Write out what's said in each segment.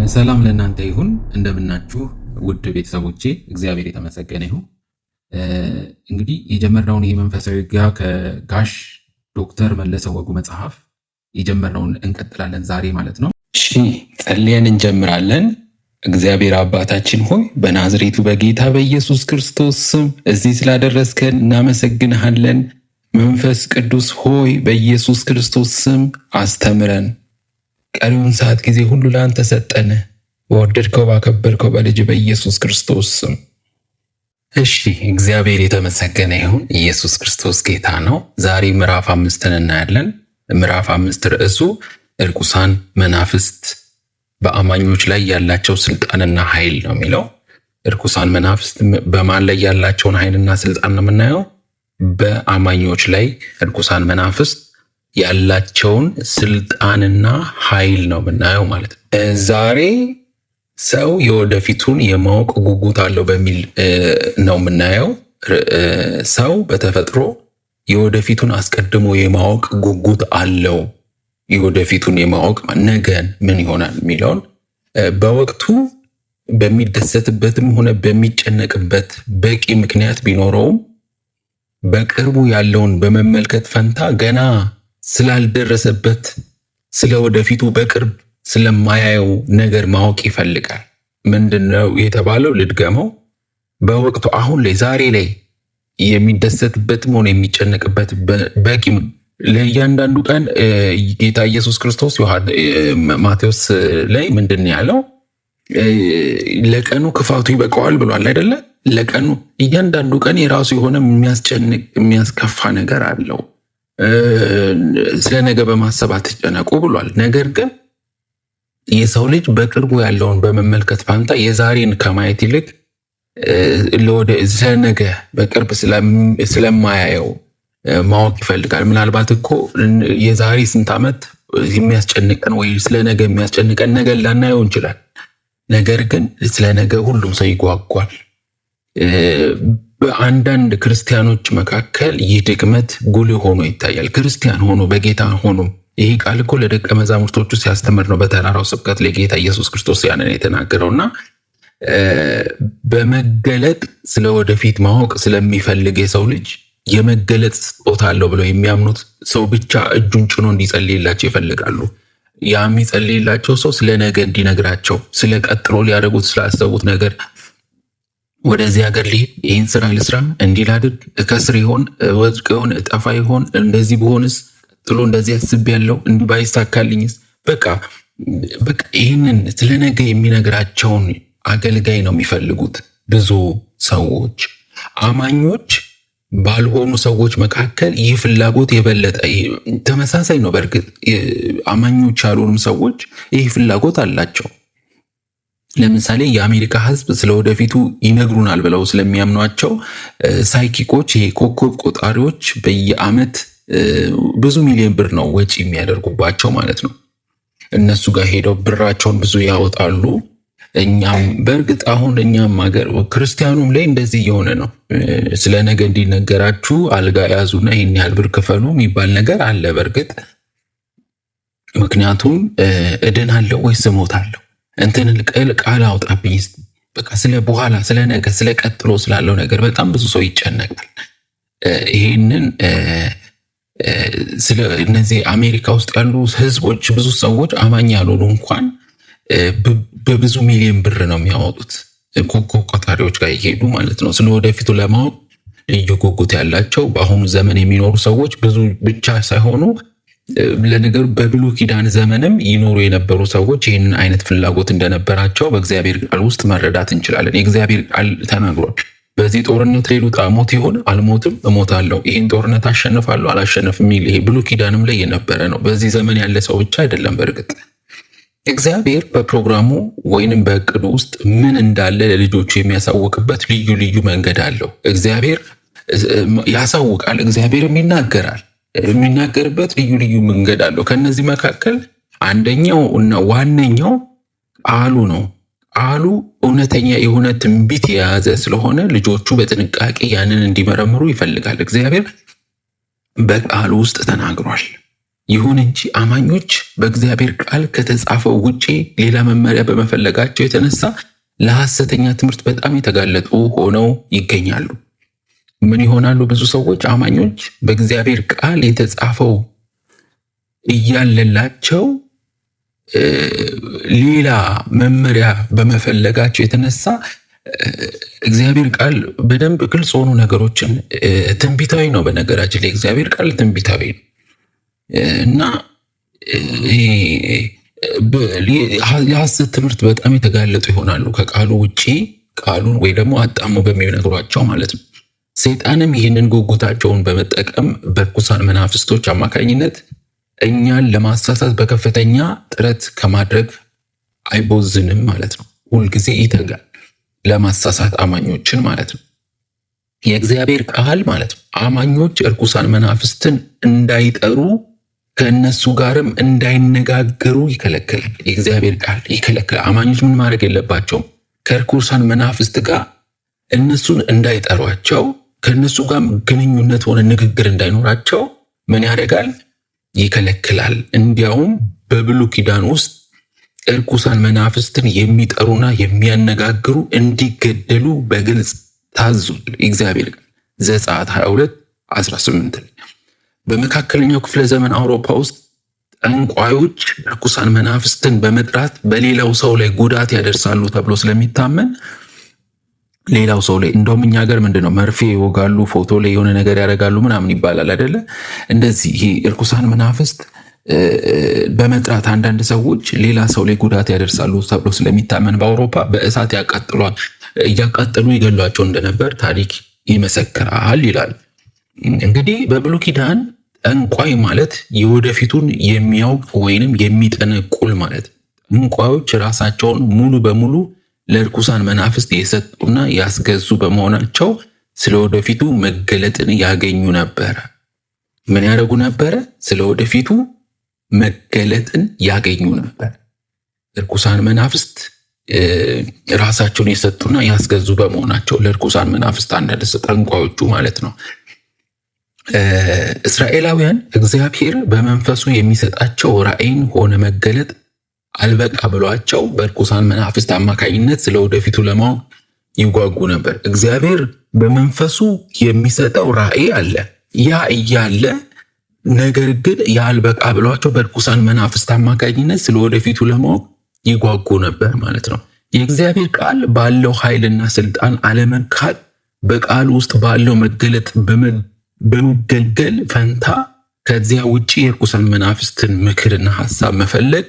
ሰላም ለእናንተ ይሁን። እንደምናችሁ ውድ ቤተሰቦቼ፣ እግዚአብሔር የተመሰገነ ይሁን። እንግዲህ የጀመርነውን ይህ መንፈሳዊ ውጊያ ከጋሽ ዶክተር መለሰ ወጉ መጽሐፍ የጀመርነውን እንቀጥላለን ዛሬ ማለት ነው። እሺ ጸልየን እንጀምራለን። እግዚአብሔር አባታችን ሆይ በናዝሬቱ በጌታ በኢየሱስ ክርስቶስ ስም እዚህ ስላደረስከን እናመሰግንሃለን። መንፈስ ቅዱስ ሆይ በኢየሱስ ክርስቶስ ስም አስተምረን። ቀሪውን ሰዓት ጊዜ ሁሉ ለአንተ ሰጠን። በወደድከው ባከበርከው በልጅ በኢየሱስ ክርስቶስ ስም። እሺ እግዚአብሔር የተመሰገነ ይሁን። ኢየሱስ ክርስቶስ ጌታ ነው። ዛሬ ምዕራፍ 5ን እናያለን። ምዕራፍ 5 ርዕሱ እርኩሳን መናፍስት በአማኞች ላይ ያላቸው ስልጣንና ኃይል ነው የሚለው። እርኩሳን መናፍስት በማን ላይ ያላቸውን ኃይልና ስልጣን ነው የምናየው? በአማኞች ላይ እርኩሳን መናፍስት ያላቸውን ስልጣንና ኃይል ነው የምናየው ማለት ነው። ዛሬ ሰው የወደፊቱን የማወቅ ጉጉት አለው በሚል ነው የምናየው። ሰው በተፈጥሮ የወደፊቱን አስቀድሞ የማወቅ ጉጉት አለው። የወደፊቱን የማወቅ ነገን ምን ይሆናል የሚለውን በወቅቱ በሚደሰትበትም ሆነ በሚጨነቅበት በቂ ምክንያት ቢኖረውም በቅርቡ ያለውን በመመልከት ፈንታ ገና ስላልደረሰበት ስለ ወደፊቱ በቅርብ ስለማያየው ነገር ማወቅ ይፈልጋል። ምንድነው የተባለው? ልድገመው። በወቅቱ አሁን ላይ ዛሬ ላይ የሚደሰትበትም ሆነ የሚጨነቅበት በቂ ለእያንዳንዱ ቀን ጌታ ኢየሱስ ክርስቶስ ማቴዎስ ላይ ምንድን ያለው? ለቀኑ ክፋቱ ይበቃዋል ብሏል አይደለ? ለቀኑ እያንዳንዱ ቀን የራሱ የሆነ የሚያስጨንቅ የሚያስከፋ ነገር አለው። ስለ ነገ በማሰብ አትጨነቁ ብሏል። ነገር ግን የሰው ልጅ በቅርቡ ያለውን በመመልከት ፋንታ የዛሬን ከማየት ይልቅ ስለ ነገ በቅርብ ስለማያየው ማወቅ ይፈልጋል። ምናልባት እኮ የዛሬ ስንት ዓመት የሚያስጨንቀን ወይ ስለ ነገ የሚያስጨንቀን ነገር ላናየው እንችላል። ነገር ግን ስለ ነገ ሁሉም ሰው ይጓጓል። በአንዳንድ ክርስቲያኖች መካከል ይህ ድክመት ጉልህ ሆኖ ይታያል። ክርስቲያን ሆኖ በጌታ ሆኖ ይህ ቃል እኮ ለደቀ መዛሙርቶቹ ሲያስተምር ነው። በተራራው ስብከት ለጌታ ኢየሱስ ክርስቶስ ያንን የተናገረውና በመገለጥ ስለ ወደፊት ማወቅ ስለሚፈልግ የሰው ልጅ የመገለጥ ስጦታ አለው ብለው የሚያምኑት ሰው ብቻ እጁን ጭኖ እንዲጸልይላቸው ይፈልጋሉ። ያ የሚጸልይላቸው ሰው ስለ ነገ እንዲነግራቸው፣ ስለ ቀጥሎ ሊያደርጉት ስላሰቡት ነገር፣ ወደዚህ ሀገር ልሂድ፣ ይህን ስራ ልስራ፣ እንዲህ ላድርግ፣ እከስር ይሆን፣ ወድቅ ይሆን፣ እጠፋ ይሆን፣ እንደዚህ ብሆንስ፣ ቀጥሎ እንደዚህ አስቤያለሁ፣ እንዲህ ባይሳካልኝስ፣ በቃ ይህንን ስለ ነገ የሚነግራቸውን አገልጋይ ነው የሚፈልጉት ብዙ ሰዎች። አማኞች ባልሆኑ ሰዎች መካከል ይህ ፍላጎት የበለጠ ተመሳሳይ ነው። በእርግጥ አማኞች ያልሆኑም ሰዎች ይህ ፍላጎት አላቸው። ለምሳሌ የአሜሪካ ሕዝብ ስለ ወደፊቱ ይነግሩናል ብለው ስለሚያምኗቸው ሳይኪኮች፣ ይሄ ኮከብ ቆጣሪዎች በየዓመት ብዙ ሚሊዮን ብር ነው ወጪ የሚያደርጉባቸው ማለት ነው። እነሱ ጋር ሄደው ብራቸውን ብዙ ያወጣሉ። እኛም በእርግጥ አሁን እኛም ሀገር ክርስቲያኑም ላይ እንደዚህ እየሆነ ነው። ስለ ነገ እንዲነገራችሁ አልጋ ያዙና ይህን ያህል ብር ክፈሉ የሚባል ነገር አለ። በእርግጥ ምክንያቱም እድናለሁ ወይስ እሞታለሁ፣ እንትን ቃል አውጣብኝ፣ በቃ ስለ በኋላ ስለ ነገ ስለ ቀጥሎ ስላለው ነገር በጣም ብዙ ሰው ይጨነቃል። ይህንን ስለ እነዚህ አሜሪካ ውስጥ ያሉ ህዝቦች ብዙ ሰዎች አማኝ ያልሆኑ እንኳን በብዙ ሚሊዮን ብር ነው የሚያወጡት ኮከብ ቆጣሪዎች ጋር ይሄዱ ማለት ነው። ስለ ወደፊቱ ለማወቅ ልዩ ጉጉት ያላቸው በአሁኑ ዘመን የሚኖሩ ሰዎች ብዙ ብቻ ሳይሆኑ ለነገሩ በብሉይ ኪዳን ዘመንም ይኖሩ የነበሩ ሰዎች ይህንን አይነት ፍላጎት እንደነበራቸው በእግዚአብሔር ቃል ውስጥ መረዳት እንችላለን። የእግዚአብሔር ቃል ተናግሯል። በዚህ ጦርነት ላይ ልውጣ፣ ሞት ይሆን አልሞትም፣ እሞታለሁ፣ ይህን ጦርነት አሸንፋለሁ አላሸንፍም የሚል ይሄ ብሉይ ኪዳንም ላይ የነበረ ነው። በዚህ ዘመን ያለ ሰው ብቻ አይደለም። በእርግጥ እግዚአብሔር በፕሮግራሙ ወይንም በእቅዱ ውስጥ ምን እንዳለ ለልጆቹ የሚያሳውቅበት ልዩ ልዩ መንገድ አለው። እግዚአብሔር ያሳውቃል፣ እግዚአብሔርም ይናገራል። የሚናገርበት ልዩ ልዩ መንገድ አለው። ከነዚህ መካከል አንደኛው እና ዋነኛው ቃሉ ነው። ቃሉ እውነተኛ የሆነ ትንቢት የያዘ ስለሆነ ልጆቹ በጥንቃቄ ያንን እንዲመረምሩ ይፈልጋል። እግዚአብሔር በቃሉ ውስጥ ተናግሯል። ይሁን እንጂ አማኞች በእግዚአብሔር ቃል ከተጻፈው ውጪ ሌላ መመሪያ በመፈለጋቸው የተነሳ ለሐሰተኛ ትምህርት በጣም የተጋለጡ ሆነው ይገኛሉ። ምን ይሆናሉ? ብዙ ሰዎች አማኞች በእግዚአብሔር ቃል የተጻፈው እያለላቸው ሌላ መመሪያ በመፈለጋቸው የተነሳ እግዚአብሔር ቃል በደንብ ግልጽ ሆኑ ነገሮችን ትንቢታዊ ነው። በነገራችን ላይ እግዚአብሔር ቃል ትንቢታዊ ነው እና ለሐሰት ትምህርት በጣም የተጋለጡ ይሆናሉ። ከቃሉ ውጪ ቃሉን ወይ ደግሞ አጣሞ በሚነግሯቸው ማለት ነው። ሰይጣንም ይህንን ጉጉታቸውን በመጠቀም በርኩሳን መናፍስቶች አማካኝነት እኛን ለማሳሳት በከፍተኛ ጥረት ከማድረግ አይቦዝንም ማለት ነው። ሁልጊዜ ይተጋል ለማሳሳት አማኞችን ማለት ነው። የእግዚአብሔር ቃል ማለት ነው አማኞች እርኩሳን መናፍስትን እንዳይጠሩ ከእነሱ ጋርም እንዳይነጋገሩ ይከለክላል። የእግዚአብሔር ቃል ይከለክላል። አማኞች ምን ማድረግ የለባቸውም? ከእርኩሳን መናፍስት ጋር እነሱን እንዳይጠሯቸው፣ ከእነሱ ጋር ግንኙነት ሆነ ንግግር እንዳይኖራቸው ምን ያደርጋል? ይከለክላል። እንዲያውም በብሉይ ኪዳን ውስጥ እርኩሳን መናፍስትን የሚጠሩና የሚያነጋግሩ እንዲገደሉ በግልጽ ታዟል። እግዚአብሔር ዘጸአት 22:18 ላይ በመካከለኛው ክፍለ ዘመን አውሮፓ ውስጥ ጠንቋዮች እርኩሳን መናፍስትን በመጥራት በሌላው ሰው ላይ ጉዳት ያደርሳሉ ተብሎ ስለሚታመን ሌላው ሰው ላይ እንደውም እኛ ሀገር ምንድነው መርፌ ይወጋሉ፣ ፎቶ ላይ የሆነ ነገር ያደርጋሉ ምናምን ይባላል አይደለ? እንደዚህ ይሄ እርኩሳን መናፍስት በመጥራት አንዳንድ ሰዎች ሌላ ሰው ላይ ጉዳት ያደርሳሉ ተብሎ ስለሚታመን በአውሮፓ በእሳት እያቃጠሉ ይገሏቸው እንደነበር ታሪክ ይመሰክራል ይላል። እንግዲህ በብሉይ ኪዳን ጠንቋይ ማለት የወደፊቱን የሚያውቅ ወይንም የሚጠነቁል ማለት። ጠንቋዮች ራሳቸውን ሙሉ በሙሉ ለርኩሳን መናፍስት የሰጡና ያስገዙ በመሆናቸው ስለ ወደፊቱ መገለጥን ያገኙ ነበረ። ምን ያደርጉ ነበረ? ስለ ወደፊቱ መገለጥን ያገኙ ነበር። እርኩሳን መናፍስት ራሳቸውን የሰጡና ያስገዙ በመሆናቸው ለርኩሳን መናፍስት አንዳንድ ጠንቋዮቹ ማለት ነው። እስራኤላውያን እግዚአብሔር በመንፈሱ የሚሰጣቸው ራእይን ሆነ መገለጥ አልበቃ ብሏቸው በርኩሳን መናፍስት አማካኝነት ስለ ወደፊቱ ለማወቅ ይጓጉ ነበር። እግዚአብሔር በመንፈሱ የሚሰጠው ራእይ አለ። ያ እያለ ነገር ግን ያልበቃ ብሏቸው በርኩሳን መናፍስት አማካኝነት ስለ ወደፊቱ ለማወቅ ይጓጉ ነበር ማለት ነው። የእግዚአብሔር ቃል ባለው ኃይልና ስልጣን አለመካድ በቃል ውስጥ ባለው መገለጥ በመገልገል ፈንታ ከዚያ ውጪ የርኩሳን መናፍስትን ምክርና ሐሳብ መፈለግ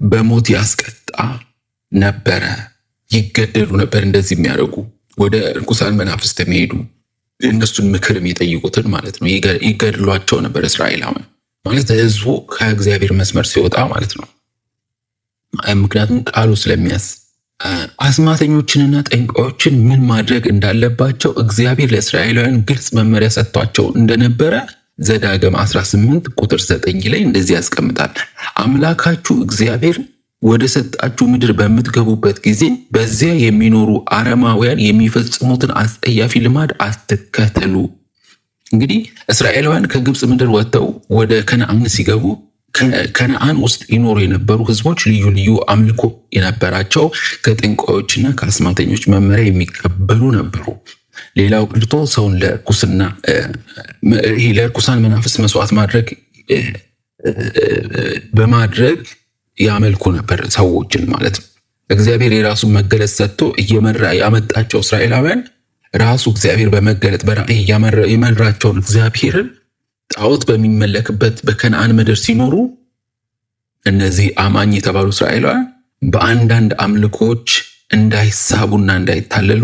በሞት ያስቀጣ ነበረ። ይገደሉ ነበር። እንደዚህ የሚያደርጉ ወደ ርኩሳን መናፍስት የሚሄዱ እነሱን ምክር የሚጠይቁትን ማለት ነው ይገድሏቸው ነበር። እስራኤላውያን ማለት ህዝቡ ከእግዚአብሔር መስመር ሲወጣ ማለት ነው። ምክንያቱም ቃሉ ስለሚያዝ አስማተኞችንና ጠንቋዮችን ምን ማድረግ እንዳለባቸው እግዚአብሔር ለእስራኤላውያን ግልጽ መመሪያ ሰጥቷቸው እንደነበረ ዘዳግም 18:9 ላይ እንደዚህ ያስቀምጣል። አምላካችሁ እግዚአብሔር ወደ ሰጣችሁ ምድር በምትገቡበት ጊዜ በዚያ የሚኖሩ አረማውያን የሚፈጽሙትን አስጠያፊ ልማድ አትከተሉ። እንግዲህ እስራኤላውያን ከግብፅ ምድር ወጥተው ወደ ከነዓን ሲገቡ ከነዓን ውስጥ ይኖሩ የነበሩ ህዝቦች ልዩ ልዩ አምልኮ የነበራቸው ከጠንቋዮችና ከአስማተኞች መመሪያ የሚቀበሉ ነበሩ። ሌላው ቀርቶ ሰውን ለርኩሳን መናፍስት መስዋዕት በማድረግ ያመልኩ ነበር ሰዎችን ማለት ነው። እግዚአብሔር የራሱን መገለጥ ሰጥቶ እየመራ ያመጣቸው እስራኤላውያን ራሱ እግዚአብሔር በመገለጥ በራእይ የመራቸውን እግዚአብሔርን ጣዖት በሚመለክበት በከነዓን ምድር ሲኖሩ እነዚህ አማኝ የተባሉ እስራኤላውያን በአንዳንድ አምልኮች እንዳይሳቡና እንዳይታለሉ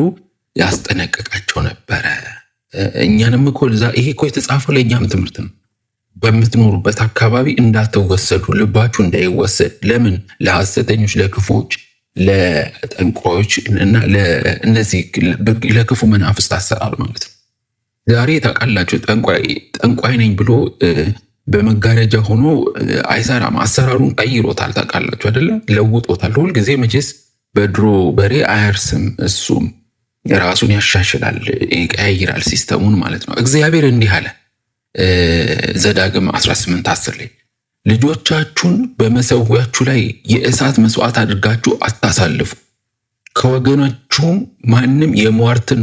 ያስጠነቀቃቸው ነበረ። እኛንም እኮ ይሄ እኮ የተጻፈው ለእኛም ትምህርት ነው። በምትኖሩበት አካባቢ እንዳትወሰዱ፣ ልባችሁ እንዳይወሰድ። ለምን? ለሐሰተኞች፣ ለክፎች፣ ለጠንቋዮች እና ለእነዚህ ለክፉ መናፍስት አሰራር ማለት ነው። ዛሬ ታውቃላችሁ ጠንቋይ ነኝ ብሎ በመጋረጃ ሆኖ አይሰራም። አሰራሩን ቀይሮታል። ታውቃላችሁ አይደለ? ለውጦታል። ሁልጊዜ መቼስ በድሮ በሬ አያርስም። እሱም ራሱን ያሻሽላል፣ ይቀያይራል ሲስተሙን ማለት ነው። እግዚአብሔር እንዲህ አለ ዘዳግም 18:10 ላይ ልጆቻችሁን በመሠዊያችሁ ላይ የእሳት መስዋዕት አድርጋችሁ አታሳልፉ። ከወገናችሁም ማንም የሟርትን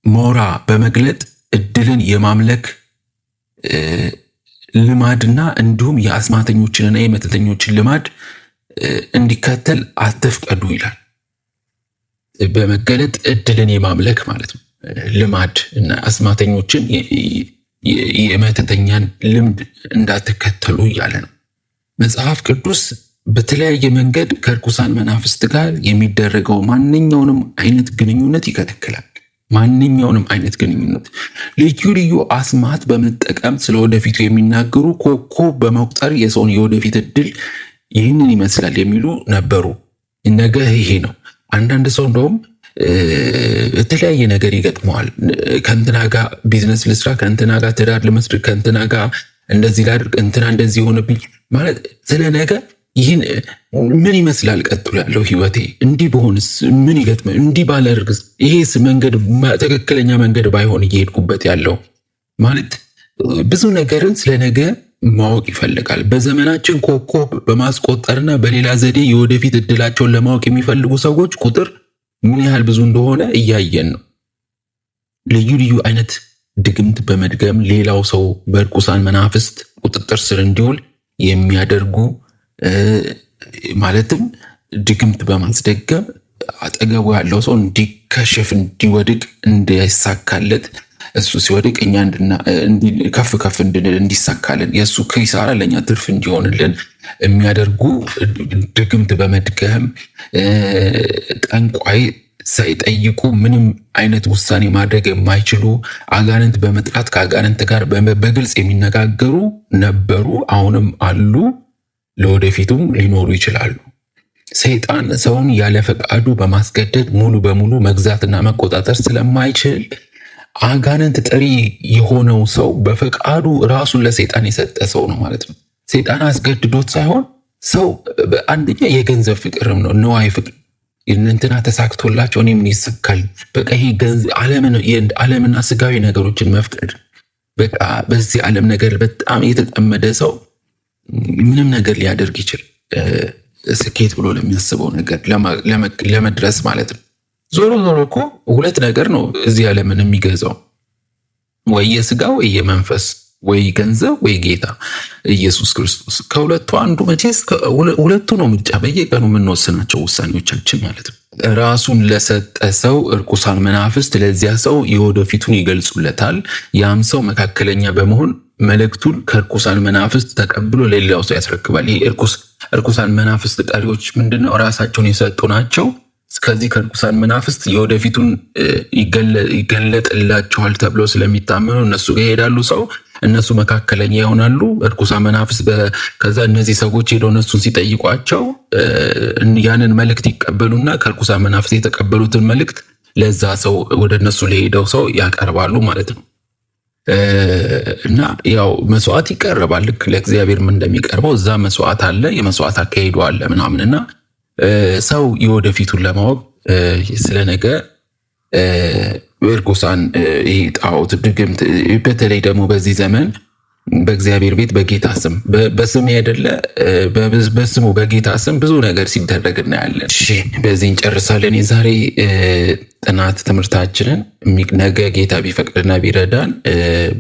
ሞራ በመግለጥ ዕድልን የማምለክ ልማድና እንዲሁም የአስማተኞችንና የመተተኞችን ልማድ እንዲከተል አትፍቀዱ ይላል። በመገለጥ ዕድልን የማምለክ ማለት ነው። ልማድ እና አስማተኞችን የመተተኛን ልምድ እንዳትከተሉ እያለ ነው። መጽሐፍ ቅዱስ በተለያየ መንገድ ከርኩሳን መናፍስት ጋር የሚደረገው ማንኛውንም አይነት ግንኙነት ይከለክላል። ማንኛውንም አይነት ግንኙነት ልዩ ልዩ አስማት በመጠቀም ስለ ወደፊቱ የሚናገሩ ኮከብ በመቁጠር የሰውን የወደፊት ዕድል ይህንን ይመስላል የሚሉ ነበሩ። ነገ ይሄ ነው። አንዳንድ ሰው እንደውም የተለያየ ነገር ይገጥመዋል። ከእንትና ጋር ቢዝነስ ልስራ፣ ከእንትና ጋር ትዳር ልመስርት፣ ከእንትና ጋር እንደዚህ ላድርግ፣ እንትና እንደዚህ ሆነብኝ ማለት ስለ ነገ ይህን ምን ይመስላል ቀጥሎ ያለው ህይወቴ፣ እንዲህ በሆንስ ምን ይገጥመ፣ እንዲህ ባላደርግስ፣ ይሄስ መንገድ ትክክለኛ መንገድ ባይሆን እየሄድኩበት ያለው ማለት ብዙ ነገርን ስለ ነገ ማወቅ ይፈልጋል። በዘመናችን ኮከብ በማስቆጠርና በሌላ ዘዴ የወደፊት እድላቸውን ለማወቅ የሚፈልጉ ሰዎች ቁጥር ምን ያህል ብዙ እንደሆነ እያየን ነው። ልዩ ልዩ አይነት ድግምት በመድገም ሌላው ሰው በርኩሳን መናፍስት ቁጥጥር ስር እንዲውል የሚያደርጉ ማለትም ድግምት በማስደገም አጠገቡ ያለው ሰው እንዲከሸፍ፣ እንዲወድቅ፣ እንዳይሳካለት እሱ ሲወድቅ እኛ ከፍ ከፍ እንድንል እንዲሳካልን የእሱ ኪሳራ ለእኛ ትርፍ እንዲሆንልን የሚያደርጉ ድግምት በመድገም ጠንቋይ ሳይጠይቁ ምንም አይነት ውሳኔ ማድረግ የማይችሉ አጋንንት በመጥራት ከአጋንንት ጋር በግልጽ የሚነጋገሩ ነበሩ፣ አሁንም አሉ፣ ለወደፊቱም ሊኖሩ ይችላሉ። ሰይጣን ሰውን ያለ ፈቃዱ በማስገደድ ሙሉ በሙሉ መግዛትና መቆጣጠር ስለማይችል አጋንንት ጠሪ የሆነው ሰው በፈቃዱ ራሱን ለሰይጣን የሰጠ ሰው ነው ማለት ነው። ሰይጣን አስገድዶት ሳይሆን ሰው አንደኛ የገንዘብ ፍቅርም ነው፣ ነዋይ ፍቅር። እንትና ተሳክቶላቸው እኔ ምን ይሰካል፣ በቃ ይሄ ዓለምና ስጋዊ ነገሮችን መፍቀድ። በቃ በዚህ ዓለም ነገር በጣም የተጠመደ ሰው ምንም ነገር ሊያደርግ ይችላል፣ ስኬት ብሎ ለሚያስበው ነገር ለመድረስ ማለት ነው። ዞሮ ዞሮ እኮ ሁለት ነገር ነው እዚህ ዓለምን የሚገዛው፣ ወይ የስጋ ወይ የመንፈስ፣ ወይ ገንዘብ ወይ ጌታ ኢየሱስ ክርስቶስ። ከሁለቱ አንዱ መቼስ ሁለቱ ነው ምርጫ፣ በየቀኑ የምንወስናቸው ውሳኔዎቻችን ማለት ነው። ራሱን ለሰጠ ሰው እርኩሳን መናፍስት ለዚያ ሰው የወደፊቱን ይገልጹለታል። ያም ሰው መካከለኛ በመሆን መልእክቱን ከእርኩሳን መናፍስት ተቀብሎ ለሌላው ሰው ያስረክባል። ይህ እርኩሳን መናፍስት ጠሪዎች ምንድነው? ራሳቸውን የሰጡ ናቸው። ከዚህ ከርኩሳን መናፍስት የወደፊቱን ይገለጥላቸዋል ተብሎ ስለሚታመኑ እነሱ ጋር ይሄዳሉ። ሰው እነሱ መካከለኛ ይሆናሉ። እርኩሳን መናፍስት ከዛ እነዚህ ሰዎች ሄደው እነሱን ሲጠይቋቸው ያንን መልእክት ይቀበሉና ከርኩሳን መናፍስት የተቀበሉትን መልእክት ለዛ ሰው ወደ እነሱ ለሄደው ሰው ያቀርባሉ ማለት ነው። እና ያው መስዋዕት ይቀርባል፣ ልክ ለእግዚአብሔር ምን እንደሚቀርበው እዛ መስዋዕት አለ፣ የመስዋዕት አካሄዱ አለ ምናምንና ሰው የወደፊቱን ለማወቅ ስለነገ እርኩሳን ጣዖት ድግምት፣ በተለይ ደግሞ በዚህ ዘመን በእግዚአብሔር ቤት በጌታ ስም በስም አይደለ በስሙ በጌታ ስም ብዙ ነገር ሲደረግ እናያለን። በዚህ እንጨርሳለን የዛሬ ጥናት ትምህርታችንን። ነገ ጌታ ቢፈቅድና ቢረዳን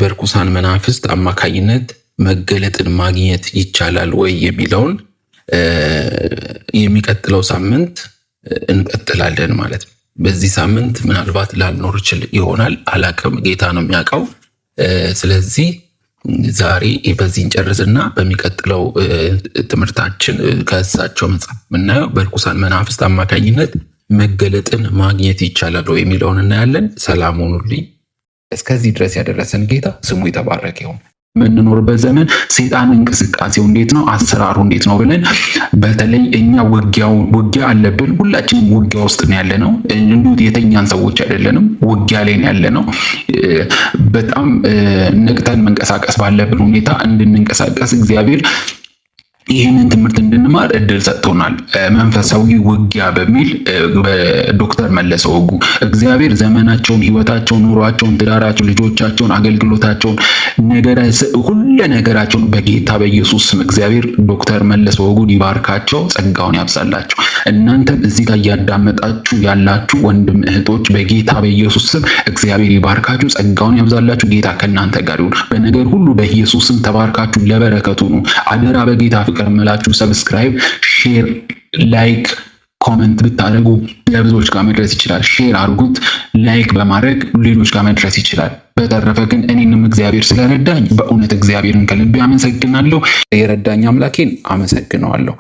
በርኩሳን መናፍስት አማካኝነት መገለጥን ማግኘት ይቻላል ወይ የሚለውን የሚቀጥለው ሳምንት እንቀጥላለን ማለት ነው። በዚህ ሳምንት ምናልባት ላልኖር ይችል ይሆናል፣ አላቅም፣ ጌታ ነው የሚያውቀው። ስለዚህ ዛሬ በዚህ እንጨርስና በሚቀጥለው ትምህርታችን ከእሳቸው መጽሐፍ የምናየው በርኩሳን መናፍስት አማካኝነት መገለጥን ማግኘት ይቻላል የሚለውን እናያለን። ሰላም ሁኑልኝ። እስከዚህ ድረስ ያደረሰን ጌታ ስሙ የተባረከ ይሁን። የምንኖርበት ዘመን ሰይጣን እንቅስቃሴው እንዴት ነው፣ አሰራሩ እንዴት ነው ብለን በተለይ እኛ ውጊያ አለብን። ሁላችንም ውጊያ ውስጥ ነው ያለነው። እንዲሁ የተኛን ሰዎች አይደለንም፣ ውጊያ ላይ ነው ያለነው። በጣም ነቅተን መንቀሳቀስ ባለብን ሁኔታ እንድንንቀሳቀስ እግዚአብሔር ይህንን ትምህርት እንድንማር እድል ሰጥቶናል። መንፈሳዊ ውጊያ በሚል በዶክተር መለሰ ወጉ እግዚአብሔር ዘመናቸውን፣ ህይወታቸውን፣ ኑሯቸውን፣ ትዳራቸውን፣ ልጆቻቸውን፣ አገልግሎታቸውን፣ ሁሉ ነገራቸውን በጌታ በኢየሱስ ስም እግዚአብሔር ዶክተር መለሰ ወጉን ይባርካቸው፣ ጸጋውን ያብዛላቸው። እናንተም እዚህ ጋር እያዳመጣችሁ ያላችሁ ወንድም እህቶች በጌታ በኢየሱስ ስም እግዚአብሔር ይባርካችሁ፣ ጸጋውን ያብዛላችሁ። ጌታ ከእናንተ ጋር ይሁን። በነገር ሁሉ በኢየሱስ ስም ተባርካችሁ ለበረከቱ ነው። አደራ በጌታ ፍቅር መላችሁ ሰብስክራይብ፣ ሼር፣ ላይክ፣ ኮመንት ብታደርጉ ለብዙዎች ጋር መድረስ ይችላል። ሼር አድርጉት። ላይክ በማድረግ ሌሎች ጋር መድረስ ይችላል። በተረፈ ግን እኔንም እግዚአብሔር ስለረዳኝ በእውነት እግዚአብሔርን ከልቤ አመሰግናለሁ። የረዳኝ አምላኬን አመሰግነዋለሁ።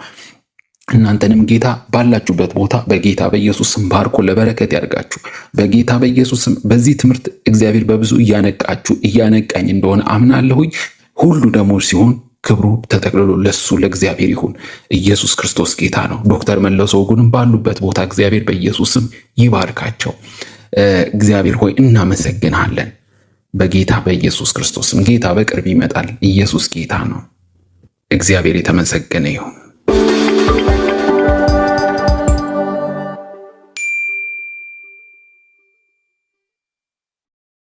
እናንተንም ጌታ ባላችሁበት ቦታ በጌታ በኢየሱስ ስም ባርኮ ለበረከት ያድርጋችሁ። በጌታ በኢየሱስ ስም በዚህ ትምህርት እግዚአብሔር በብዙ እያነቃኝ እንደሆነ አምናለሁኝ። ሁሉ ደግሞ ሲሆን ክብሩ ተጠቅልሎ ለሱ ለእግዚአብሔር ይሁን። ኢየሱስ ክርስቶስ ጌታ ነው። ዶክተር መለሰ ወጉንም ባሉበት ቦታ እግዚአብሔር በኢየሱስ ስም ይባርካቸው። እግዚአብሔር ሆይ እናመሰግናለን። በጌታ በኢየሱስ ክርስቶስ ስም ጌታ በቅርብ ይመጣል። ኢየሱስ ጌታ ነው። እግዚአብሔር የተመሰገነ ይሁን።